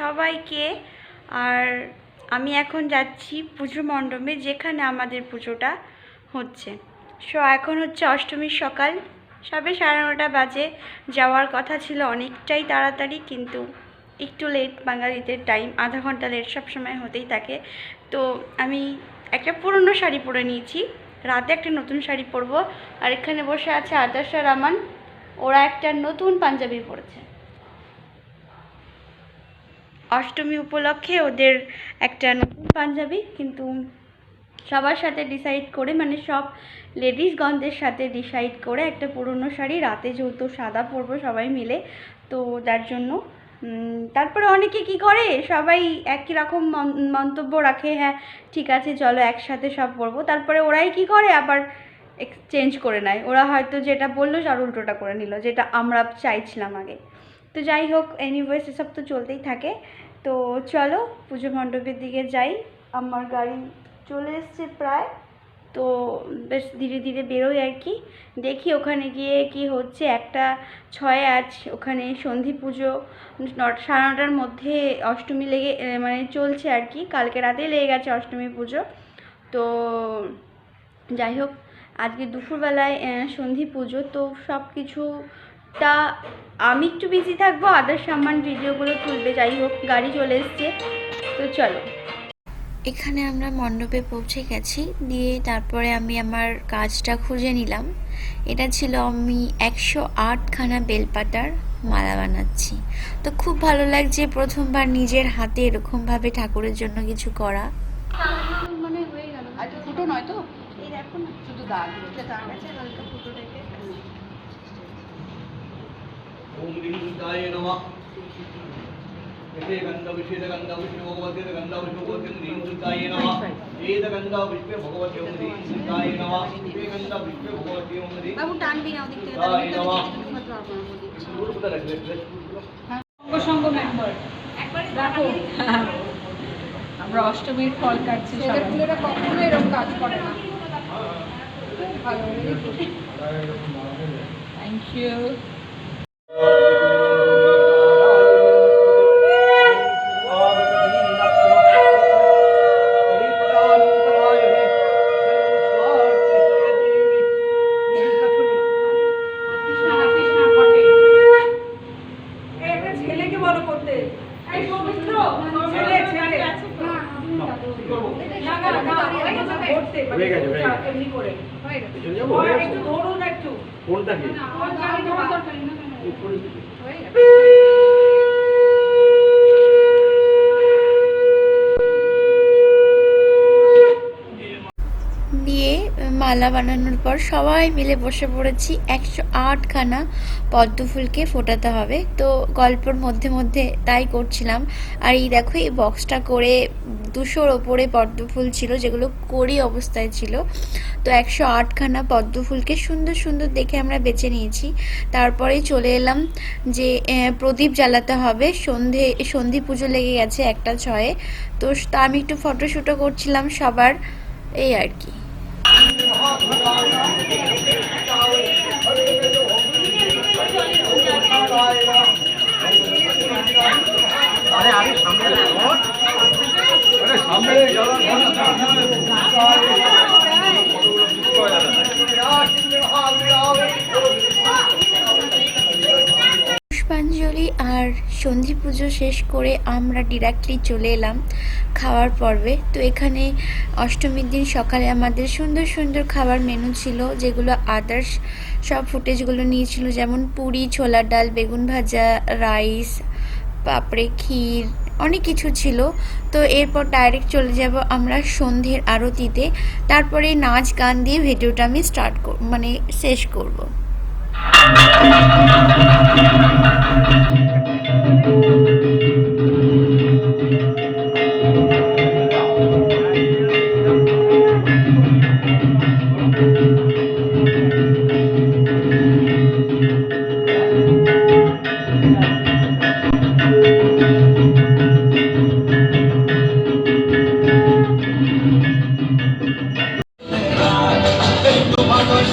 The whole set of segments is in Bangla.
সবাইকে। আর আমি এখন যাচ্ছি পুজো মণ্ডপে, যেখানে আমাদের পুজোটা হচ্ছে। এখন হচ্ছে অষ্টমীর সকাল, সবে 9:30 বাজে। যাওয়ার কথা ছিল অনেকটাই তাড়াতাড়ি, কিন্তু একটু লেট। বাঙালিদের টাইম আধা ঘন্টা লেট সবসময় হতেই থাকে। তো আমি একটা পুরনো শাড়ি পরে নিয়েছি, রাতে একটা নতুন শাড়ি পরবো। আর এখানে বসে আছে আদার্স আর আমান, ওরা একটা নতুন পাঞ্জাবি পরেছে। অষ্টমী উপলক্ষে ওদের একটা নতুন পাঞ্জাবি, কিন্তু সবার সাথে ডিসাইড করে, মানে সব লেডিসগণদের সাথে ডিসাইড করে একটা পুরনো শাড়ি, রাতে যেহেতু সাদা পরবো সবাই মিলে, তো যার জন্য তারপরে অনেকে কি করে, সবাই একই রকম মন্তব্য রাখে, হ্যাঁ ঠিক আছে চলো একসাথে সব পরবো। তারপরে ওরাই কি করে, আবার চেঞ্জ করে নেয়। ওরা হয়তো যেটা বললো তার উল্টোটা করে নিল, যেটা আমরা চাইছিলাম আগে। তো যাই হোক, এনিওয়েজ এসব তো চলতেই থাকে। তো চলো পুজো মণ্ডপের দিকে যাই। আমার গাড়ি চলে এসছে প্রায়, তো বেশ ধীরে ধীরে বেরোই আর কি। দেখি ওখানে গিয়ে কি হচ্ছে। 1:06 আজ ওখানে সন্ধি পুজো, 9:30টার মধ্যে অষ্টমী লেগে মানে চলছে আর কি। কালকে রাতেই লেগে গেছে অষ্টমী পুজো। তো যাই হোক, আজকে দুপুরবেলায় সন্ধি পুজো, তো সব কিছুটা আমি একটু বিজি থাকবো, আদার সামান ভিডিওগুলো তুলবে। যাই হোক, গাড়ি চলে এসছে, তো চলো। এখানে আমরা মণ্ডপে পৌঁছে গেছি, দিয়ে তারপরে আমি আমার কাজটা খুঁজে নিলাম। এটা ছিল আমি 108খানা বেলপাতার মালা বানাচ্ছি। তো খুব ভালো লাগছে প্রথমবার নিজের হাতে এরকমভাবে ঠাকুরের জন্য কিছু করা। মানে হয়ে গেল, আচ্ছা ফুটো নয় তো, এই দেখো না, শুধু দাগ দাগ আছে, হালকা ফুটো রেখে। ओम लिंगाय नमः एते गंगा विषय गंगा विष्णु भगवते गंगा विष्णु भगवते लिंगाय नमः एत गंगा विष्णु भगवते ओम लिंगाय नमः एते गंगा विष्णु भगवते ओम लिंगाय বাবু টানবি না ওদিক থেকে, সঙ্গ মেম্বার দেখো, আমরা অষ্টমীর ফল কাটছি। ছেলেপুলেরা কখনো এরকম কাজ করে না। ভালো, থ্যাংক ইউ। দিয়ে মালা বানানোর পর সবাই মিলে বসে পড়েছি। 108খানা পদ্ম ফুলকে ফোটাতে হবে, তো গল্পের মধ্যে মধ্যে তাই করছিলাম। আর এই দেখো, এই বক্সটা করে 200-র ওপরে পদ্ম ফুল ছিল, যেগুলো কড়ি অবস্থায় ছিল। তো 108খানা পদ্ম ফুলকে সুন্দর সুন্দর দেখে আমরা বেছে নিয়েছি। তারপরেই চলে এলাম যে প্রদীপ জ্বালাতে হবে। সন্ধি পুজো লেগে গেছে 1:06। তো আমি একটু ফটোশ্যুটও করছিলাম সবার, এই আর কি। পুষ্পাঞ্জলি আর সন্ধি পুজো শেষ করে আমরা ডিরেক্টলি চলে এলাম খাওয়ার পর্বে। তো এখানে অষ্টমীর দিন সকালে আমাদের সুন্দর সুন্দর খাবার মেনু ছিল, যেগুলো আদার্স সব ফুটেজগুলো নিয়েছিল, যেমন পুরি, ছোলার ডাল, বেগুন ভাজা, রাইস, পাপড়ে, ক্ষীর, অনেক কিছু ছিল। তো এরপর ডাইরেক্ট চলে যাব আমরা সন্ধ্যের আরতিতে। তারপরে নাচ গান দিয়ে ভিডিওটা আমি শেষ করব।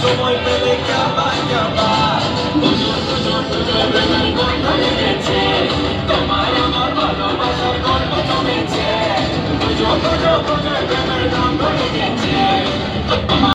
সময় পেলে